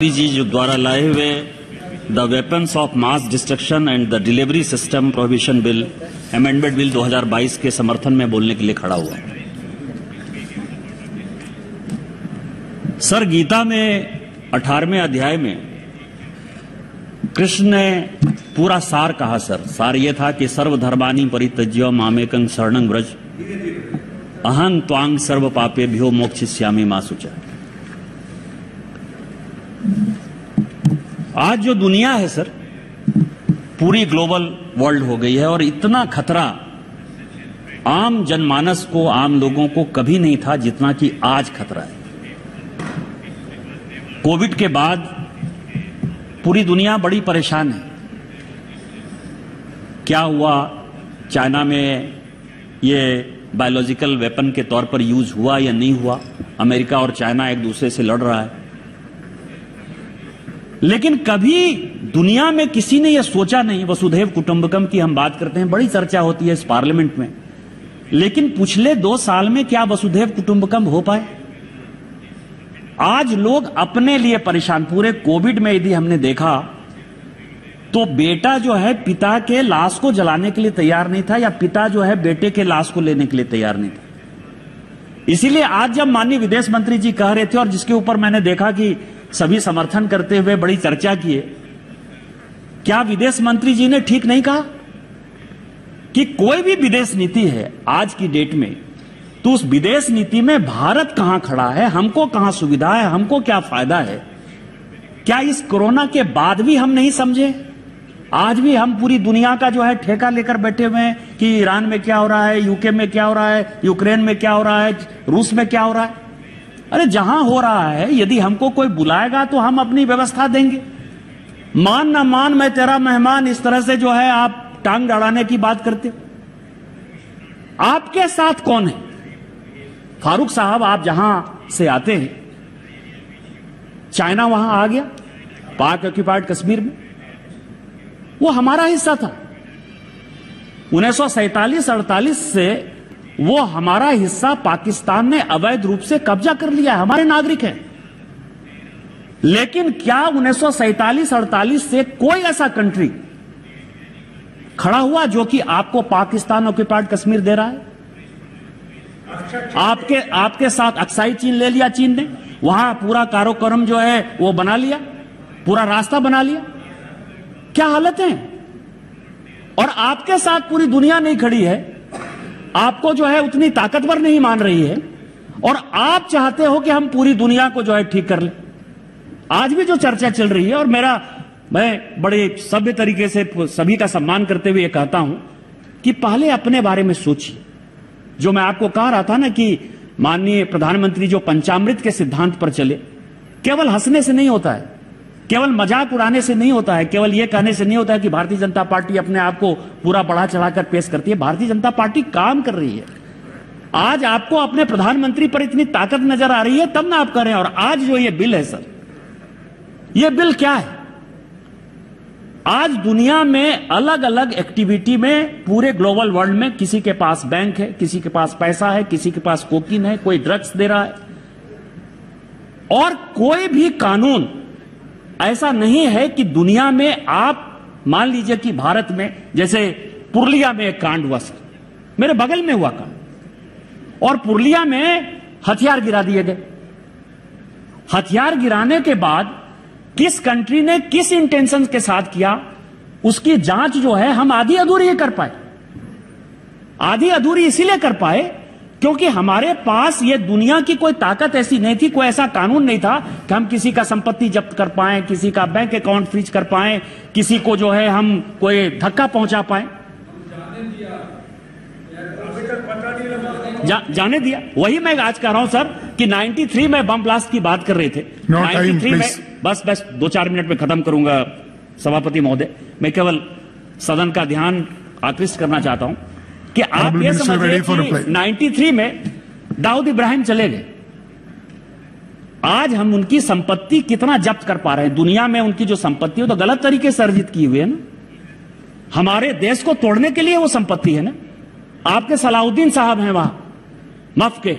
जी जो द्वारा लाए हुए the weapons of mass destruction and the delivery system prohibition bill amendment bill 2022 के समर्थन में बोलने के लिए खड़ा हुआ। सर, गीता में 18वें अध्याय में कृष्ण ने पूरा सार कहा। सर, सार ये था कि सर्वधर्मानि परित्यज्य मामेकं शरणं व्रज अहं त्वां सर्व पापेभ्यो मोक्षयिष्यामि मा शुचः। आज जो दुनिया है सर, पूरी ग्लोबल वर्ल्ड हो गई है और इतना खतरा आम जनमानस को, आम लोगों को कभी नहीं था जितना कि आज खतरा है। कोविड के बाद पूरी दुनिया बड़ी परेशान है। क्या हुआ, चाइना में ये बायोलॉजिकल वेपन के तौर पर यूज हुआ या नहीं हुआ, अमेरिका और चाइना एक दूसरे से लड़ रहा है। लेकिन कभी दुनिया में किसी ने यह सोचा नहीं, वसुधैव कुटुंबकम की हम बात करते हैं, बड़ी चर्चा होती है इस पार्लियामेंट में, लेकिन पिछले 2 साल में क्या वसुधैव कुटुंबकम हो पाए? आज लोग अपने लिए परेशान। पूरे कोविड में यदि हमने देखा तो बेटा जो है पिता के लाश को जलाने के लिए तैयार नहीं था, या पिता जो है बेटे के लाश को लेने के लिए तैयार नहीं था। इसीलिए आज जब माननीय विदेश मंत्री जी कह रहे थे, और जिसके ऊपर मैंने देखा कि सभी समर्थन करते हुए बड़ी चर्चा किए, क्या विदेश मंत्री जी ने ठीक नहीं कहा कि कोई भी विदेश नीति है आज की डेट में, तो उस विदेश नीति में भारत कहां खड़ा है, हमको कहां सुविधा है, हमको क्या फायदा है? क्या इस कोरोना के बाद भी हम नहीं समझे? आज भी हम पूरी दुनिया का जो है ठेका लेकर बैठे हुए हैं कि ईरान में क्या हो रहा है, यूके में क्या हो रहा है, यूक्रेन में क्या हो रहा है, रूस में क्या हो रहा है। अरे जहां हो रहा है, यदि हमको कोई बुलाएगा तो हम अपनी व्यवस्था देंगे। मान ना मान मैं तेरा मेहमान, इस तरह से जो है आप टांग अड़ाने की बात करते हो। आपके साथ कौन है? फारूक साहब, आप जहां से आते हैं, चाइना वहां आ गया, पाक ऑक्युपाइड कश्मीर में, वो हमारा हिस्सा था। 1947-48 से वो हमारा हिस्सा पाकिस्तान ने अवैध रूप से कब्जा कर लिया है, हमारे नागरिक हैं। लेकिन क्या 1947-48 से कोई ऐसा कंट्री खड़ा हुआ जो कि आपको पाकिस्तान ऑक्युपाइड कश्मीर दे रहा है? आपके साथ अक्साई चीन ले लिया, चीन ने वहां पूरा कारोकरम जो है वो बना लिया, पूरा रास्ता बना लिया। क्या हालत है? और आपके साथ पूरी दुनिया नहीं खड़ी है, आपको जो है उतनी ताकतवर नहीं मान रही है, और आप चाहते हो कि हम पूरी दुनिया को जो है ठीक कर लें। आज भी जो चर्चा चल रही है, और मैं बड़े सभ्य तरीके से सभी का सम्मान करते हुए कहता हूं कि पहले अपने बारे में सोचिए। जो मैं आपको कह रहा था ना कि माननीय प्रधानमंत्री जो पंचामृत के सिद्धांत पर चले, केवल हंसने से नहीं होता है, केवल मजाक उड़ाने से नहीं होता है, केवल यह कहने से नहीं होता है कि भारतीय जनता पार्टी अपने आप को पूरा बढ़ा चढ़ाकर पेश करती है। भारतीय जनता पार्टी काम कर रही है। आज आपको अपने प्रधानमंत्री पर इतनी ताकत नजर आ रही है, तब ना आप करें। और आज जो ये बिल है सर, ये बिल क्या है? आज दुनिया में अलग अलग एक्टिविटी में, पूरे ग्लोबल वर्ल्ड में, किसी के पास बैंक है, किसी के पास पैसा है, किसी के पास कोकीन है, कोई ड्रग्स दे रहा है, और कोई भी कानून ऐसा नहीं है कि दुनिया में आप मान लीजिए कि भारत में, जैसे पुरुलिया में एक कांड हुआ सर, मेरे बगल में हुआ कांड, और पुरुलिया में हथियार गिरा दिए गए। हथियार गिराने के बाद किस कंट्री ने किस इंटेंशन के साथ किया, उसकी जांच जो है हम आधी अधूरी कर पाए। आधी अधूरी इसीलिए कर पाए क्योंकि हमारे पास ये दुनिया की कोई ताकत ऐसी नहीं थी, कोई ऐसा कानून नहीं था कि हम किसी का संपत्ति जब्त कर पाए, किसी का बैंक अकाउंट फ्रीज कर पाए, किसी को जो है हम कोई धक्का पहुंचा पाए। जाने दिया। वही मैं आज कह रहा हूं सर कि 93 में बम ब्लास्ट की बात कर रहे थे। 93 में, बस 2-4 मिनट में खत्म करूंगा सभापति महोदय। मैं केवल सदन का ध्यान आकृष्ट करना चाहता हूं कि आप ये समझिए कि 93 में दाऊद इब्राहिम चले गए। आज हम उनकी संपत्ति कितना जब्त कर पा रहे हैं? दुनिया में उनकी जो संपत्ति है तो गलत तरीके से अर्जित की हुई है ना, हमारे देश को तोड़ने के लिए वो संपत्ति है ना। आपके सलाउद्दीन साहब हैं वहां मफ के,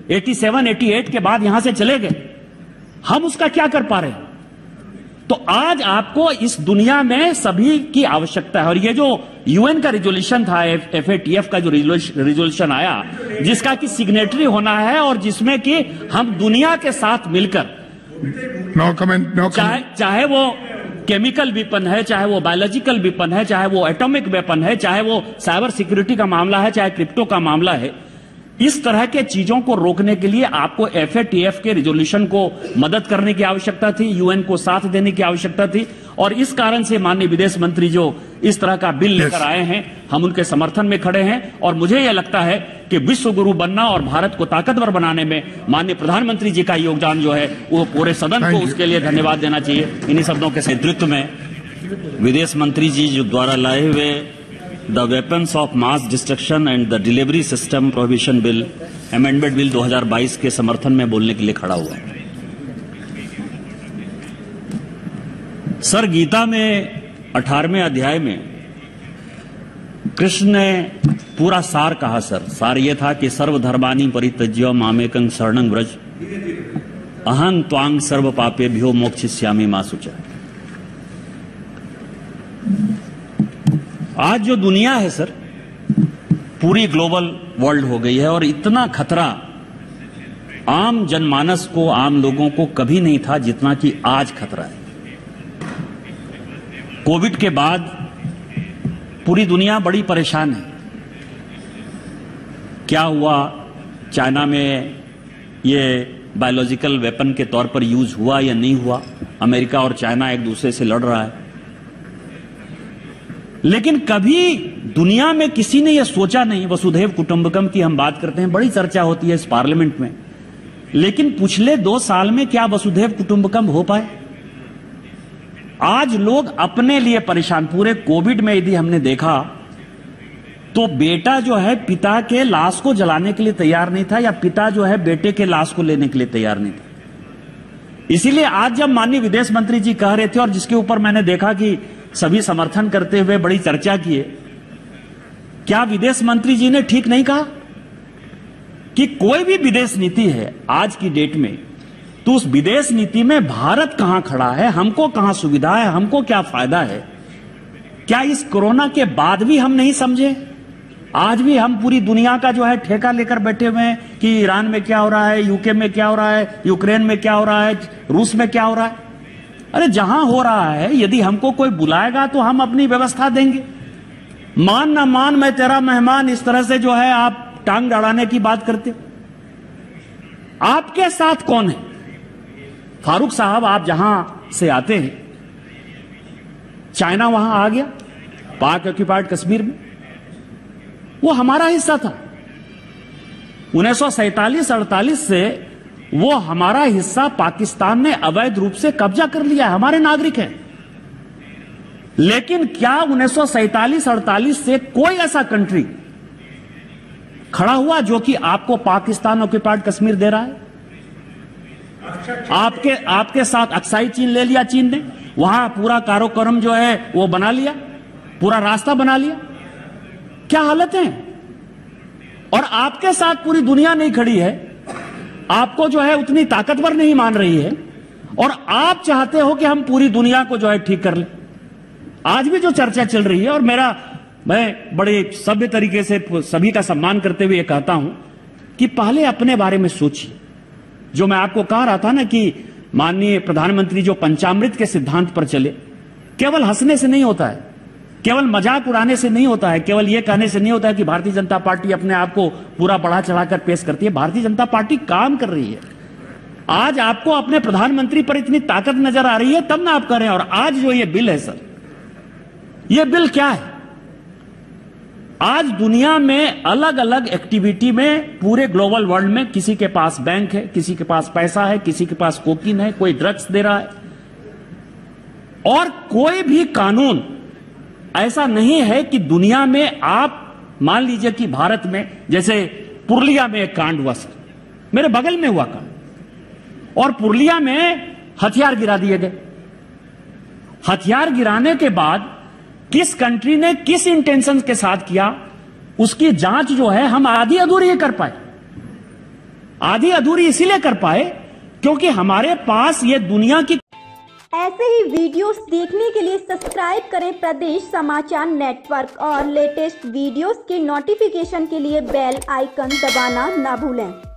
87-88 के बाद यहां से चले गए। हम उसका क्या कर पा रहे हैं? तो आज आपको इस दुनिया में सभी की आवश्यकता है। और ये जो यूएन का रिजोल्यूशन था, FATF का जो रिजोल्यूशन आया, जिसका कि सिग्नेटरी होना है और जिसमें कि हम दुनिया के साथ मिलकर, नो कमेंट, चाहे वो केमिकल वेपन है, चाहे वो बायोलॉजिकल वेपन है, चाहे वो एटॉमिक वेपन है, चाहे वो साइबर सिक्योरिटी का मामला है, चाहे क्रिप्टो का मामला है, इस तरह के चीजों को रोकने के लिए आपको FATF के रिजोल्यूशन को मदद करने की आवश्यकता थी, यूएन को साथ देने की आवश्यकता थी। और इस कारण से माननीय विदेश मंत्री जो इस तरह का बिल लेकर आए हैं, हम उनके समर्थन में खड़े हैं। और मुझे यह लगता है कि विश्व गुरु बनना और भारत को ताकतवर बनाने में माननीय प्रधानमंत्री जी का योगदान जो है वो पूरे सदन को उसके लिए धन्यवाद देना चाहिए। इन्हीं शब्दों के नेतृत्व में विदेश मंत्री जी जो द्वारा लाए हुए the weapons of mass destruction and the delivery system prohibition bill, amendment bill 2022 के समर्थन में बोलने के लिए खड़ा हुआ है। सर, गीता में 18वें अध्याय में कृष्ण ने पूरा सार कहा। सर, सार यह था कि सर्वधर्मानि परित्यज्य मामेकं शरणं व्रज, अहं त्वां सर्व पापेभ्यो मोक्षयिष्यामि मा शुचः। आज जो दुनिया है सर, पूरी ग्लोबल वर्ल्ड हो गई है और इतना खतरा आम जनमानस को, आम लोगों को कभी नहीं था जितना कि आज खतरा है। कोविड के बाद पूरी दुनिया बड़ी परेशान है। क्या हुआ, चाइना में ये बायोलॉजिकल वेपन के तौर पर यूज हुआ या नहीं हुआ, अमेरिका और चाइना एक दूसरे से लड़ रहा है। लेकिन कभी दुनिया में किसी ने यह सोचा नहीं, वसुधैव कुटुंबकम की हम बात करते हैं, बड़ी चर्चा होती है इस पार्लियामेंट में, लेकिन पिछले 2 साल में क्या वसुधैव कुटुंबकम हो पाए? आज लोग अपने लिए परेशान। पूरे कोविड में यदि हमने देखा तो बेटा जो है पिता के लाश को जलाने के लिए तैयार नहीं था, या पिता जो है बेटे के लाश को लेने के लिए तैयार नहीं था। इसीलिए आज जब माननीय विदेश मंत्री जी कह रहे थे, और जिसके ऊपर मैंने देखा कि सभी समर्थन करते हुए बड़ी चर्चा किए, क्या विदेश मंत्री जी ने ठीक नहीं कहा कि कोई भी विदेश नीति है आज की डेट में, तो उस विदेश नीति में भारत कहां खड़ा है, हमको कहां सुविधा है, हमको क्या फायदा है? क्या इस कोरोना के बाद भी हम नहीं समझे? आज भी हम पूरी दुनिया का जो है ठेका लेकर बैठे हुए हैं कि ईरान में क्या हो रहा है, यूके में क्या हो रहा है, यूक्रेन में क्या हो रहा है, रूस में क्या हो रहा है। अरे जहां हो रहा है, यदि हमको कोई बुलाएगा तो हम अपनी व्यवस्था देंगे। मान ना मान मैं तेरा मेहमान, इस तरह से जो है आप टांग अड़ाने की बात करते हो। आपके साथ कौन है? फारूक साहब, आप जहां से आते हैं, चाइना वहां आ गया, पाक ऑक्युपाइड कश्मीर में, वो हमारा हिस्सा था। 1947-48 से वो हमारा हिस्सा पाकिस्तान ने अवैध रूप से कब्जा कर लिया है, हमारे नागरिक हैं। लेकिन क्या 1947-48 से कोई ऐसा कंट्री खड़ा हुआ जो कि आपको पाकिस्तान ऑक्युपाइड कश्मीर दे रहा है? आपके साथ अक्साई चीन ले लिया, चीन ने वहां पूरा कारोकरम जो है वो बना लिया, पूरा रास्ता बना लिया। क्या हालत है? और आपके साथ पूरी दुनिया नहीं खड़ी है, आपको जो है उतनी ताकतवर नहीं मान रही है, और आप चाहते हो कि हम पूरी दुनिया को जो है ठीक कर लें। आज भी जो चर्चा चल रही है, और मैं बड़े सभ्य तरीके से सभी का सम्मान करते हुए कहता हूं कि पहले अपने बारे में सोचिए। जो मैं आपको कह रहा था ना कि माननीय प्रधानमंत्री जो पंचामृत के सिद्धांत पर चले, केवल हंसने से नहीं होता है, केवल मजाक उड़ाने से नहीं होता है, केवल यह कहने से नहीं होता है कि भारतीय जनता पार्टी अपने आप को पूरा बढ़ा चढ़ाकर पेश करती है। भारतीय जनता पार्टी काम कर रही है। आज आपको अपने प्रधानमंत्री पर इतनी ताकत नजर आ रही है, तब ना आप कह रहे हैं। और आज जो ये बिल है सर, ये बिल क्या है? आज दुनिया में अलग अलग एक्टिविटी में, पूरे ग्लोबल वर्ल्ड में, किसी के पास बैंक है, किसी के पास पैसा है, किसी के पास कोकीन है, कोई ड्रग्स दे रहा है, और कोई भी कानून ऐसा नहीं है कि दुनिया में आप मान लीजिए कि भारत में, जैसे पुरुलिया में एक कांड हुआ सर, मेरे बगल में हुआ कांड, और पुरुलिया में हथियार गिरा दिए गए। हथियार गिराने के बाद किस कंट्री ने किस इंटेंशन के साथ किया, उसकी जांच जो है हम आधी अधूरी कर पाए। आधी अधूरी इसीलिए कर पाए क्योंकि हमारे पास ये दुनिया की ऐसे ही वीडियोस देखने के लिए सब्सक्राइब करें प्रदेश समाचार नेटवर्क और लेटेस्ट वीडियोस के नोटिफिकेशन के लिए बेल आइकन दबाना ना भूलें।